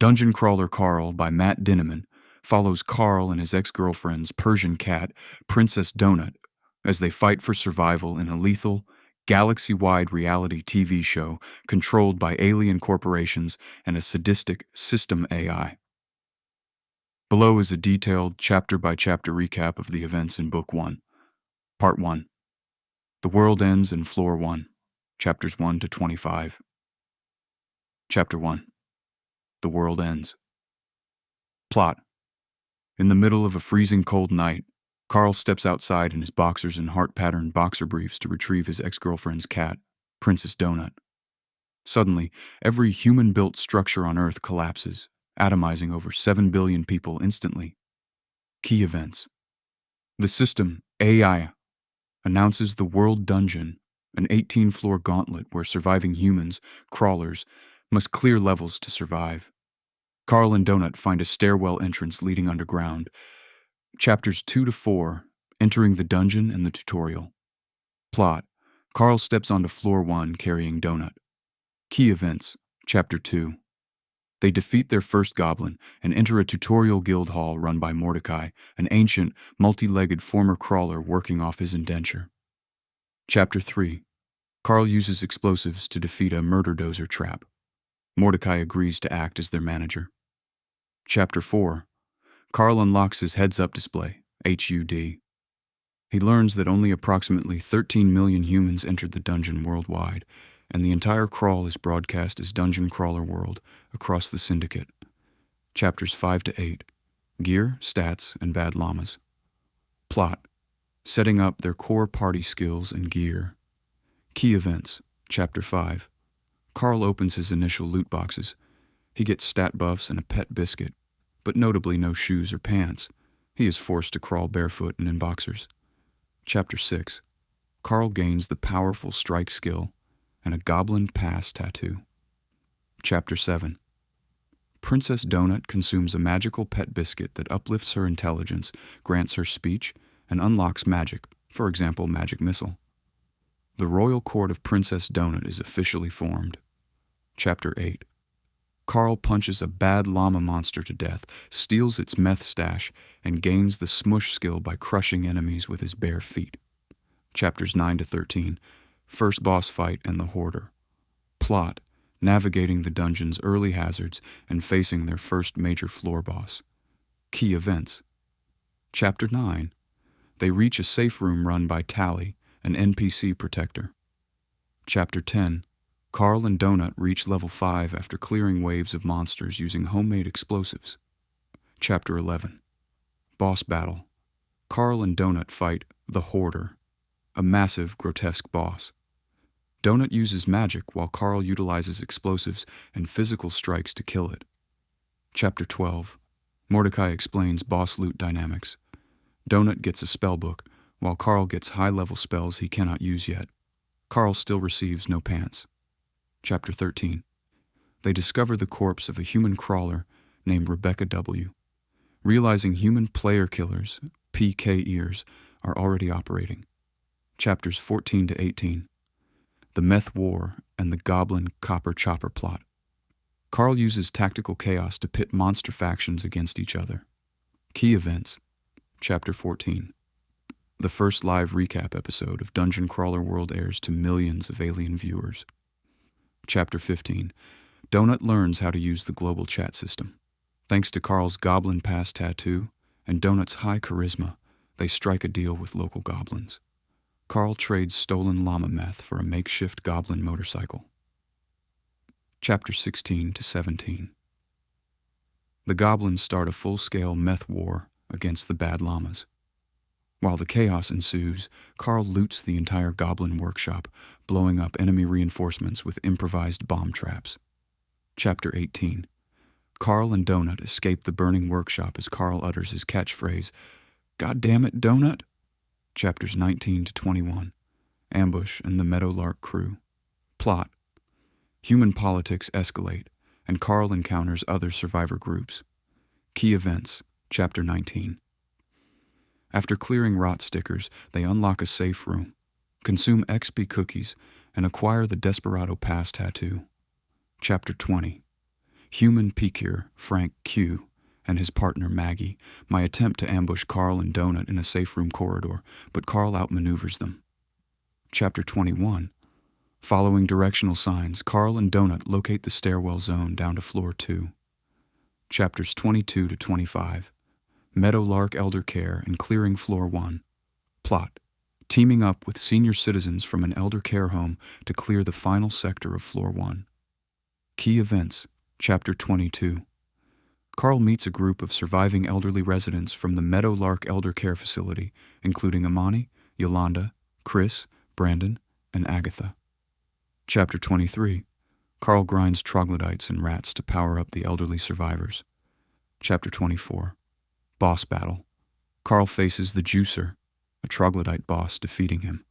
Dungeon Crawler Carl by Matt Dinniman follows Carl and his ex-girlfriend's Persian cat, Princess Donut, as they fight for survival in a lethal, galaxy-wide reality TV show controlled by alien corporations and a sadistic system AI. Below is a detailed chapter-by-chapter recap of the events in Book 1. Part 1. The World Ends in Floor 1, Chapters 1 to 25. Chapter 1. The World Ends. Plot. In the middle of a freezing cold night, Carl steps outside in his boxers and heart-patterned boxer briefs to retrieve his ex-girlfriend's cat, Princess Donut. Suddenly, every human-built structure on Earth collapses, atomizing over 7 billion people instantly. Key events. The system, AI, announces the World Dungeon, an 18-floor gauntlet where surviving humans, crawlers, must clear levels to survive. Carl and Donut find a stairwell entrance leading underground. Chapters 2 to 4, entering the dungeon and the tutorial. Plot. Carl steps onto floor 1 carrying Donut. Key events. Chapter 2. They defeat their first goblin and enter a tutorial guild hall run by Mordecai, an ancient, multi-legged former crawler working off his indenture. Chapter 3. Carl uses explosives to defeat a murder dozer trap. Mordecai agrees to act as their manager. Chapter 4. Carl unlocks his heads-up display, HUD. He learns that only approximately 13 million humans entered the dungeon worldwide, and the entire crawl is broadcast as Dungeon Crawler World across the Syndicate. Chapters 5 to 8. Gear, stats, and bad llamas. Plot. Setting up their core party skills and gear. Key events. Chapter 5. Carl opens his initial loot boxes. He gets stat buffs and a pet biscuit, but notably no shoes or pants. He is forced to crawl barefoot and in boxers. Chapter 6. Carl gains the powerful strike skill and a goblin pass tattoo. Chapter 7. Princess Donut consumes a magical pet biscuit that uplifts her intelligence, grants her speech, and unlocks magic, for example, magic missile. The royal court of Princess Donut is officially formed. Chapter 8. Carl punches a bad llama monster to death, steals its meth stash, and gains the smush skill by crushing enemies with his bare feet. Chapters 9 to 13. First boss fight and the Hoarder. Plot. Navigating the dungeon's early hazards and facing their first major floor boss. Key events. Chapter 9. They reach a safe room run by Tally, an NPC protector. Chapter 10. Carl and Donut reach level 5 after clearing waves of monsters using homemade explosives. Chapter 11. Boss battle. Carl and Donut fight the Hoarder, a massive, grotesque boss. Donut uses magic while Carl utilizes explosives and physical strikes to kill it. Chapter 12. Mordecai explains boss loot dynamics. Donut gets a spellbook, while Carl gets high-level spells he cannot use yet. Carl still receives no pants. Chapter 13. They discover the corpse of a human crawler named Rebecca W. Realizing human player killers, PK ears, are already operating. Chapters 14 to 18. The Meth War and the Goblin Copper Chopper plot. Carl uses tactical chaos to pit monster factions against each other. Key events. Chapter 14. The first live recap episode of Dungeon Crawler World airs to millions of alien viewers. Chapter 15. Donut learns how to use the global chat system. Thanks to Carl's Goblin Pass tattoo and Donut's high charisma, they strike a deal with local goblins. Carl trades stolen llama meth for a makeshift goblin motorcycle. Chapter 16 to 17. The goblins start a full-scale meth war against the bad llamas. While the chaos ensues, Carl loots the entire goblin workshop, blowing up enemy reinforcements with improvised bomb traps. Chapter 18. Carl and Donut escape the burning workshop as Carl utters his catchphrase, "God damn it, Donut!" Chapters 19 to 21. Ambush and the Meadowlark crew. Plot. Human politics escalate, and Carl encounters other survivor groups. Key events. Chapter 19. After clearing rot stickers, they unlock a safe room, consume XP cookies, and acquire the Desperado Pass tattoo. Chapter 20. Human Pikir, Frank Q, and his partner Maggie, my attempt to ambush Carl and Donut in a safe room corridor, but Carl outmaneuvers them. Chapter 21. Following directional signs, Carl and Donut locate the stairwell zone down to floor 2. Chapters 22 to 25. Meadowlark Elder Care and clearing floor 1. Plot. Teaming up with senior citizens from an elder care home to clear the final sector of floor 1. Key events. Chapter 22. Carl meets a group of surviving elderly residents from the Meadowlark Elder Care Facility, including Amani, Yolanda, Chris, Brandon, and Agatha. Chapter 23. Carl grinds troglodytes and rats to power up the elderly survivors. Chapter 24. Boss battle. Carl faces the Juicer, a troglodyte boss, defeating him.